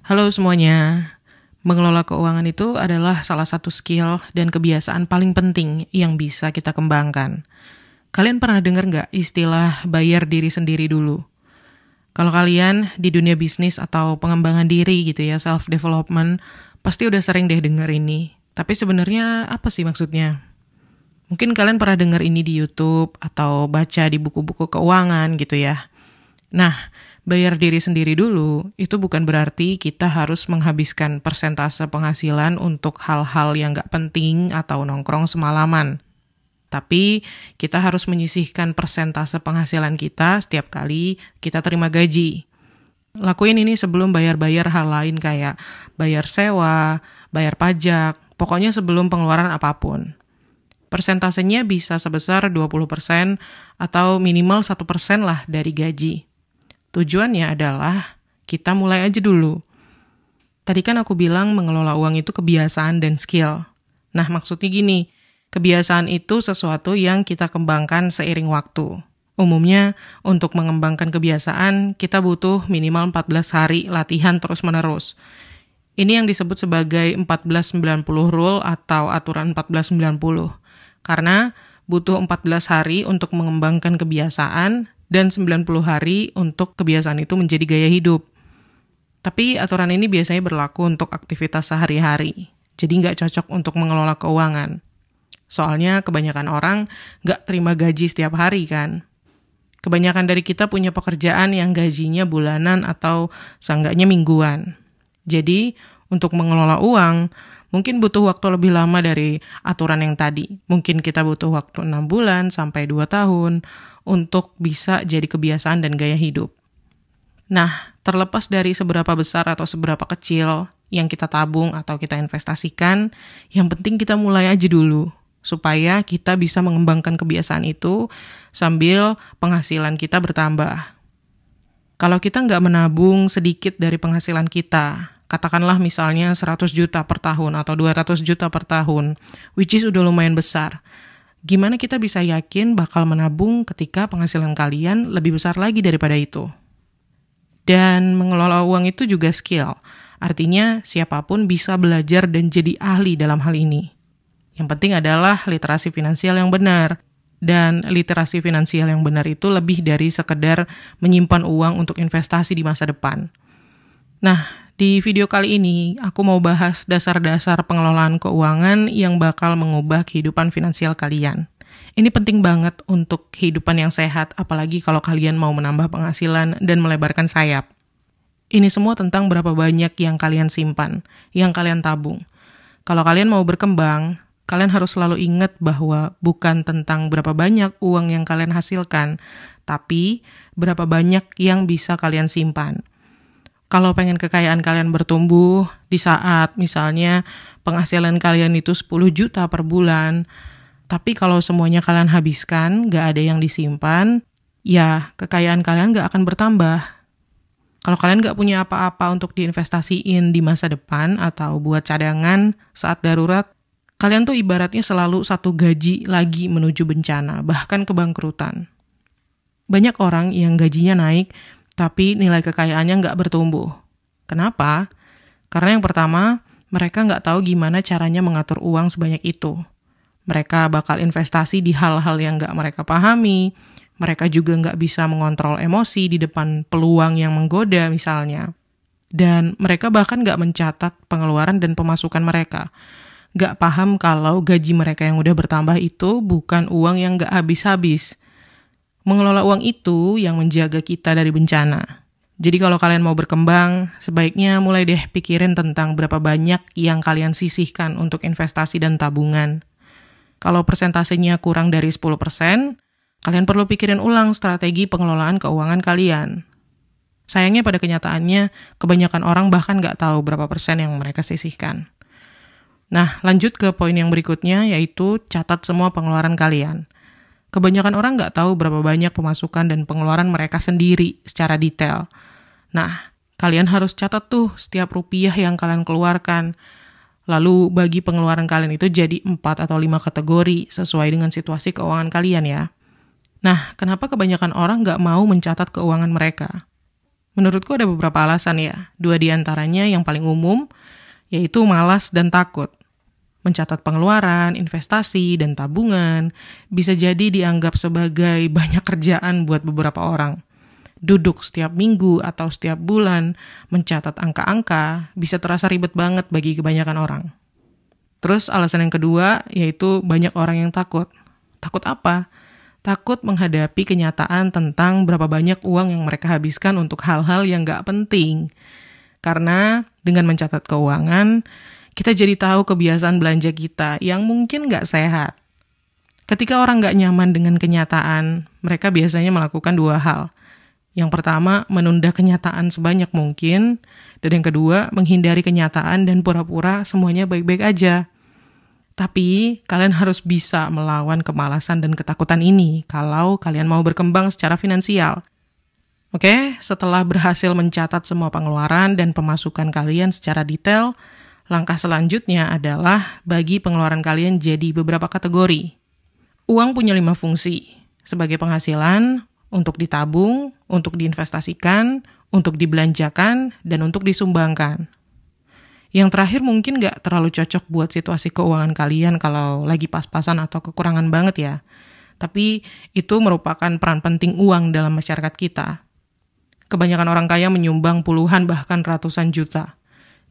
Halo semuanya, mengelola keuangan itu adalah salah satu skill dan kebiasaan paling penting yang bisa kita kembangkan. Kalian pernah dengar nggak istilah bayar diri sendiri dulu? Kalau kalian di dunia bisnis atau pengembangan diri gitu ya, self-development, pasti udah sering deh dengar ini. Tapi sebenarnya apa sih maksudnya? Mungkin kalian pernah dengar ini di YouTube atau baca di buku-buku keuangan gitu ya. Nah, bayar diri sendiri dulu itu bukan berarti kita harus menghabiskan persentase penghasilan untuk hal-hal yang nggak penting atau nongkrong semalaman. Tapi kita harus menyisihkan persentase penghasilan kita setiap kali kita terima gaji. Lakuin ini sebelum bayar-bayar hal lain kayak bayar sewa, bayar pajak, pokoknya sebelum pengeluaran apapun. Persentasenya bisa sebesar 20% atau minimal 1% lah dari gaji. Tujuannya adalah kita mulai aja dulu. Tadi kan aku bilang mengelola uang itu kebiasaan dan skill. Nah, maksudnya gini, kebiasaan itu sesuatu yang kita kembangkan seiring waktu. Umumnya, untuk mengembangkan kebiasaan, kita butuh minimal 14 hari latihan terus-menerus. Ini yang disebut sebagai 1490 rule atau aturan 1490. Karena butuh 14 hari untuk mengembangkan kebiasaan dan 90 hari untuk kebiasaan itu menjadi gaya hidup. Tapi aturan ini biasanya berlaku untuk aktivitas sehari-hari, jadi nggak cocok untuk mengelola keuangan. Soalnya kebanyakan orang nggak terima gaji setiap hari kan. Kebanyakan dari kita punya pekerjaan yang gajinya bulanan atau seenggaknya mingguan. Jadi untuk mengelola uang, mungkin butuh waktu lebih lama dari aturan yang tadi. Mungkin kita butuh waktu 6 bulan sampai 2 tahun untuk bisa jadi kebiasaan dan gaya hidup. Nah, terlepas dari seberapa besar atau seberapa kecil yang kita tabung atau kita investasikan, yang penting kita mulai aja dulu, supaya kita bisa mengembangkan kebiasaan itu sambil penghasilan kita bertambah. Kalau kita nggak menabung sedikit dari penghasilan kita, katakanlah misalnya 100 juta per tahun atau 200 juta per tahun, which is udah lumayan besar. Gimana kita bisa yakin bakal menabung ketika penghasilan kalian lebih besar lagi daripada itu? Dan mengelola uang itu juga skill. Artinya siapapun bisa belajar dan jadi ahli dalam hal ini. Yang penting adalah literasi finansial yang benar. Dan literasi finansial yang benar itu lebih dari sekedar menyimpan uang untuk investasi di masa depan. Nah, di video kali ini, aku mau bahas dasar-dasar pengelolaan keuangan yang bakal mengubah kehidupan finansial kalian. Ini penting banget untuk kehidupan yang sehat, apalagi kalau kalian mau menambah penghasilan dan melebarkan sayap. Ini semua tentang berapa banyak yang kalian simpan, yang kalian tabung. Kalau kalian mau berkembang, kalian harus selalu ingat bahwa bukan tentang berapa banyak uang yang kalian hasilkan, tapi berapa banyak yang bisa kalian simpan. Kalau pengen kekayaan kalian bertumbuh di saat misalnya penghasilan kalian itu 10 juta per bulan, tapi kalau semuanya kalian habiskan, gak ada yang disimpan, ya kekayaan kalian gak akan bertambah. Kalau kalian gak punya apa-apa untuk diinvestasiin di masa depan atau buat cadangan saat darurat, kalian tuh ibaratnya selalu satu gaji lagi menuju bencana, bahkan kebangkrutan. Banyak orang yang gajinya naik, tapi nilai kekayaannya nggak bertumbuh. Kenapa? Karena yang pertama, mereka nggak tahu gimana caranya mengatur uang sebanyak itu. Mereka bakal investasi di hal-hal yang nggak mereka pahami. Mereka juga nggak bisa mengontrol emosi di depan peluang yang menggoda misalnya. Dan mereka bahkan nggak mencatat pengeluaran dan pemasukan mereka. Nggak paham kalau gaji mereka yang udah bertambah itu bukan uang yang nggak habis-habis. Mengelola uang itu yang menjaga kita dari bencana. Jadi kalau kalian mau berkembang, sebaiknya mulai deh pikirin tentang berapa banyak yang kalian sisihkan untuk investasi dan tabungan. Kalau persentasenya kurang dari 10%, kalian perlu pikirin ulang strategi pengelolaan keuangan kalian. Sayangnya pada kenyataannya, kebanyakan orang bahkan nggak tahu berapa persen yang mereka sisihkan. Nah, lanjut ke poin yang berikutnya, yaitu catat semua pengeluaran kalian. Kebanyakan orang nggak tahu berapa banyak pemasukan dan pengeluaran mereka sendiri secara detail. Nah, kalian harus catat tuh setiap rupiah yang kalian keluarkan. Lalu bagi pengeluaran kalian itu jadi 4 atau 5 kategori sesuai dengan situasi keuangan kalian ya. Nah, kenapa kebanyakan orang nggak mau mencatat keuangan mereka? Menurutku ada beberapa alasan ya. 2 di antaranya yang paling umum, yaitu malas dan takut. Mencatat pengeluaran, investasi, dan tabungan bisa jadi dianggap sebagai banyak kerjaan buat beberapa orang. Duduk setiap minggu atau setiap bulan, mencatat angka-angka, bisa terasa ribet banget bagi kebanyakan orang. Terus alasan yang kedua, yaitu banyak orang yang takut. Takut apa? Takut menghadapi kenyataan tentang berapa banyak uang yang mereka habiskan untuk hal-hal yang gak penting. Karena dengan mencatat keuangan, kita jadi tahu kebiasaan belanja kita yang mungkin gak sehat. Ketika orang gak nyaman dengan kenyataan, mereka biasanya melakukan 2 hal. Yang pertama, menunda kenyataan sebanyak mungkin. Dan yang kedua, menghindari kenyataan dan pura-pura semuanya baik-baik aja. Tapi, kalian harus bisa melawan kemalasan dan ketakutan ini kalau kalian mau berkembang secara finansial. Oke, setelah berhasil mencatat semua pengeluaran dan pemasukan kalian secara detail, langkah selanjutnya adalah bagi pengeluaran kalian jadi beberapa kategori. Uang punya 5 fungsi, sebagai penghasilan, untuk ditabung, untuk diinvestasikan, untuk dibelanjakan, dan untuk disumbangkan. Yang terakhir mungkin nggak terlalu cocok buat situasi keuangan kalian kalau lagi pas-pasan atau kekurangan banget ya. Tapi itu merupakan peran penting uang dalam masyarakat kita. Kebanyakan orang kaya menyumbang puluhan bahkan ratusan juta.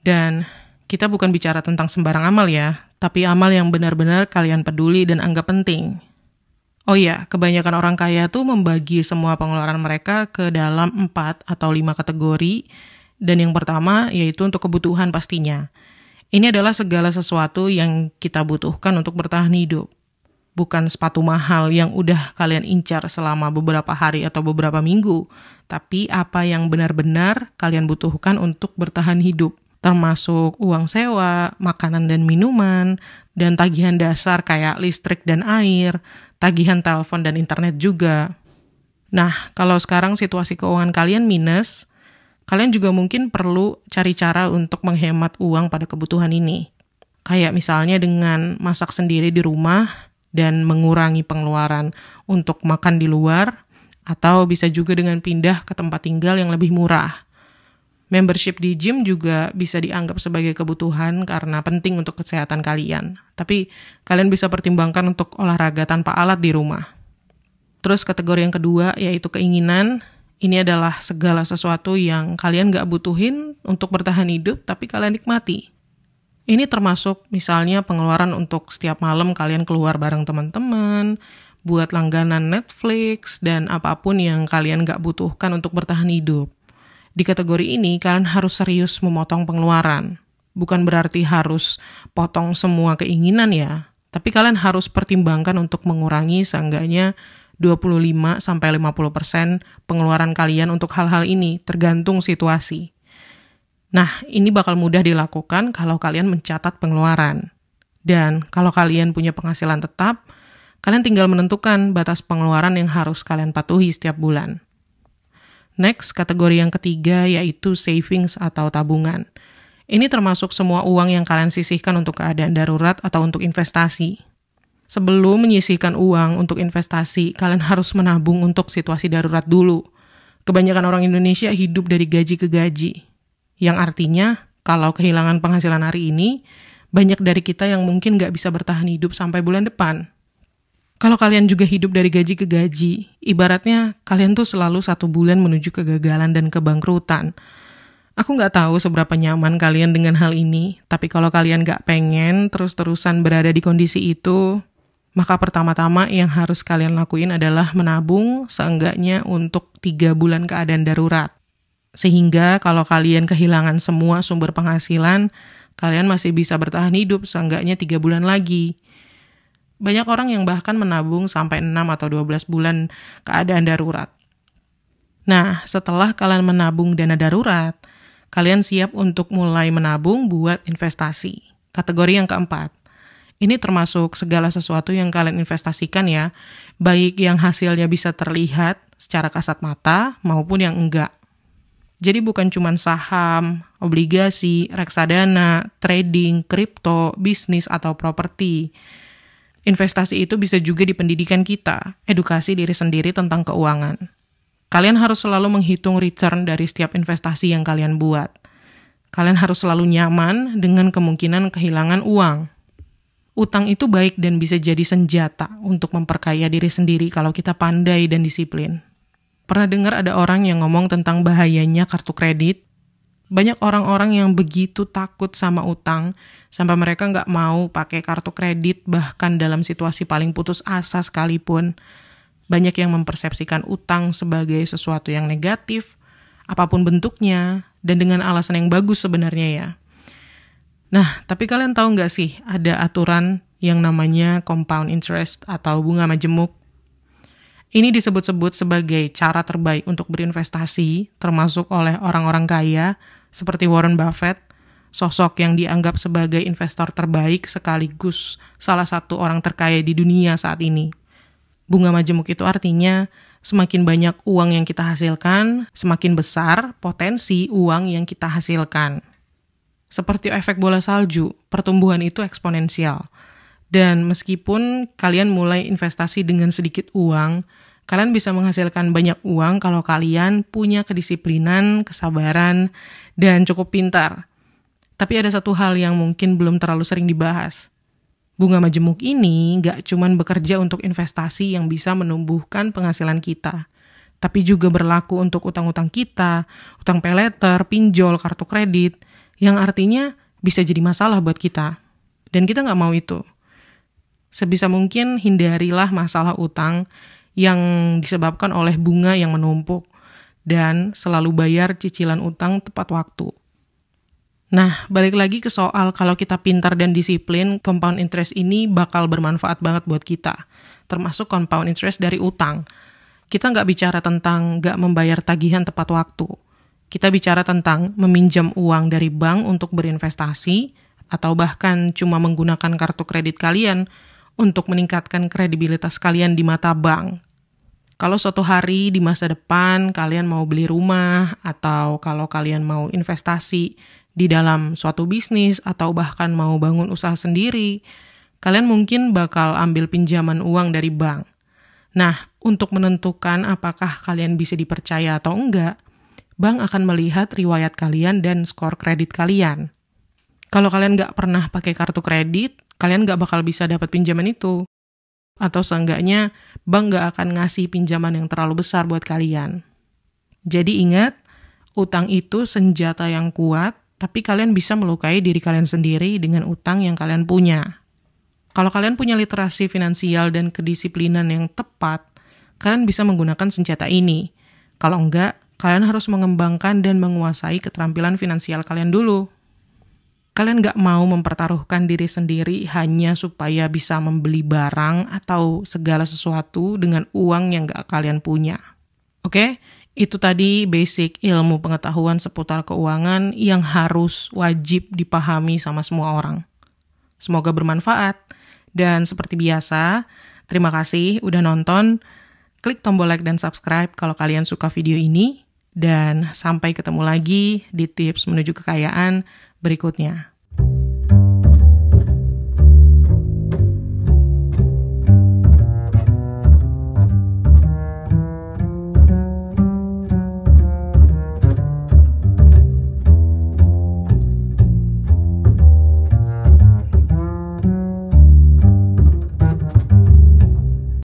Dan kita bukan bicara tentang sembarang amal ya, tapi amal yang benar-benar kalian peduli dan anggap penting. Oh iya, kebanyakan orang kaya tuh membagi semua pengeluaran mereka ke dalam 4 atau 5 kategori. Dan yang pertama yaitu untuk kebutuhan pastinya. Ini adalah segala sesuatu yang kita butuhkan untuk bertahan hidup. Bukan sepatu mahal yang udah kalian incar selama beberapa hari atau beberapa minggu. Tapi apa yang benar-benar kalian butuhkan untuk bertahan hidup. Termasuk uang sewa, makanan dan minuman, dan tagihan dasar kayak listrik dan air, tagihan telepon dan internet juga. Nah, kalau sekarang situasi keuangan kalian minus, kalian juga mungkin perlu cari cara untuk menghemat uang pada kebutuhan ini. Kayak misalnya dengan masak sendiri di rumah dan mengurangi pengeluaran untuk makan di luar, atau bisa juga dengan pindah ke tempat tinggal yang lebih murah. Membership di gym juga bisa dianggap sebagai kebutuhan karena penting untuk kesehatan kalian. Tapi kalian bisa pertimbangkan untuk olahraga tanpa alat di rumah. Terus kategori yang kedua yaitu keinginan. Ini adalah segala sesuatu yang kalian gak butuhin untuk bertahan hidup tapi kalian nikmati. Ini termasuk misalnya pengeluaran untuk setiap malam kalian keluar bareng teman-teman, buat langganan Netflix, dan apapun yang kalian gak butuhkan untuk bertahan hidup. Di kategori ini, kalian harus serius memotong pengeluaran. Bukan berarti harus potong semua keinginan ya, tapi kalian harus pertimbangkan untuk mengurangi seenggaknya 25-50% pengeluaran kalian untuk hal-hal ini, tergantung situasi. Nah, ini bakal mudah dilakukan kalau kalian mencatat pengeluaran. Dan kalau kalian punya penghasilan tetap, kalian tinggal menentukan batas pengeluaran yang harus kalian patuhi setiap bulan. Next, kategori yang ketiga yaitu savings atau tabungan. Ini termasuk semua uang yang kalian sisihkan untuk keadaan darurat atau untuk investasi. Sebelum menyisihkan uang untuk investasi, kalian harus menabung untuk situasi darurat dulu. Kebanyakan orang Indonesia hidup dari gaji ke gaji. Yang artinya, kalau kehilangan penghasilan hari ini, banyak dari kita yang mungkin nggak bisa bertahan hidup sampai bulan depan. Kalau kalian juga hidup dari gaji ke gaji, ibaratnya kalian tuh selalu 1 bulan menuju kegagalan dan kebangkrutan. Aku nggak tahu seberapa nyaman kalian dengan hal ini, tapi kalau kalian nggak pengen terus-terusan berada di kondisi itu, maka pertama-tama yang harus kalian lakuin adalah menabung seenggaknya untuk 3 bulan keadaan darurat. Sehingga kalau kalian kehilangan semua sumber penghasilan, kalian masih bisa bertahan hidup seenggaknya 3 bulan lagi. Banyak orang yang bahkan menabung sampai 6 atau 12 bulan keadaan darurat. Nah, setelah kalian menabung dana darurat, kalian siap untuk mulai menabung buat investasi. Kategori yang keempat. Ini termasuk segala sesuatu yang kalian investasikan ya, baik yang hasilnya bisa terlihat secara kasat mata maupun yang enggak. Jadi bukan cuma saham, obligasi, reksadana, trading, kripto, bisnis, atau properti. Investasi itu bisa juga di pendidikan kita, edukasi diri sendiri tentang keuangan. Kalian harus selalu menghitung return dari setiap investasi yang kalian buat. Kalian harus selalu nyaman dengan kemungkinan kehilangan uang. Utang itu baik dan bisa jadi senjata untuk memperkaya diri sendiri kalau kita pandai dan disiplin. Pernah dengar ada orang yang ngomong tentang bahayanya kartu kredit? Banyak orang-orang yang begitu takut sama utang, sampai mereka nggak mau pakai kartu kredit bahkan dalam situasi paling putus asa sekalipun. Banyak yang mempersepsikan utang sebagai sesuatu yang negatif, apapun bentuknya, dan dengan alasan yang bagus sebenarnya ya. Nah, tapi kalian tahu nggak sih ada aturan yang namanya compound interest atau bunga majemuk? Ini disebut-sebut sebagai cara terbaik untuk berinvestasi, termasuk oleh orang-orang kaya seperti Warren Buffett, sosok yang dianggap sebagai investor terbaik sekaligus salah satu orang terkaya di dunia saat ini. Bunga majemuk itu artinya semakin banyak uang yang kita hasilkan, semakin besar potensi uang yang kita hasilkan. Seperti efek bola salju, pertumbuhan itu eksponensial. Dan meskipun kalian mulai investasi dengan sedikit uang, kalian bisa menghasilkan banyak uang kalau kalian punya kedisiplinan, kesabaran, dan cukup pintar. Tapi ada satu hal yang mungkin belum terlalu sering dibahas. Bunga majemuk ini nggak cuma bekerja untuk investasi yang bisa menumbuhkan penghasilan kita, tapi juga berlaku untuk utang-utang kita, utang paylater, pinjol, kartu kredit, yang artinya bisa jadi masalah buat kita. Dan kita nggak mau itu. Sebisa mungkin hindarilah masalah utang yang disebabkan oleh bunga yang menumpuk, dan selalu bayar cicilan utang tepat waktu. Nah, balik lagi ke soal kalau kita pintar dan disiplin, compound interest ini bakal bermanfaat banget buat kita, termasuk compound interest dari utang. Kita nggak bicara tentang nggak membayar tagihan tepat waktu. Kita bicara tentang meminjam uang dari bank untuk berinvestasi, atau bahkan cuma menggunakan kartu kredit kalian untuk meningkatkan kredibilitas kalian di mata bank. Kalau suatu hari di masa depan kalian mau beli rumah, atau kalau kalian mau investasi di dalam suatu bisnis, atau bahkan mau bangun usaha sendiri, kalian mungkin bakal ambil pinjaman uang dari bank. Nah, untuk menentukan apakah kalian bisa dipercaya atau enggak, bank akan melihat riwayat kalian dan skor kredit kalian. Kalau kalian nggak pernah pakai kartu kredit, kalian nggak bakal bisa dapat pinjaman itu. Atau seenggaknya, bank nggak akan ngasih pinjaman yang terlalu besar buat kalian. Jadi ingat, utang itu senjata yang kuat, tapi kalian bisa melukai diri kalian sendiri dengan utang yang kalian punya. Kalau kalian punya literasi finansial dan kedisiplinan yang tepat, kalian bisa menggunakan senjata ini. Kalau enggak, kalian harus mengembangkan dan menguasai keterampilan finansial kalian dulu. Kalian nggak mau mempertaruhkan diri sendiri hanya supaya bisa membeli barang atau segala sesuatu dengan uang yang nggak kalian punya. Oke? Itu tadi basic ilmu pengetahuan seputar keuangan yang harus wajib dipahami sama semua orang. Semoga bermanfaat. Dan seperti biasa, terima kasih udah nonton. Klik tombol like dan subscribe kalau kalian suka video ini. Dan sampai ketemu lagi di tips menuju kekayaan berikutnya.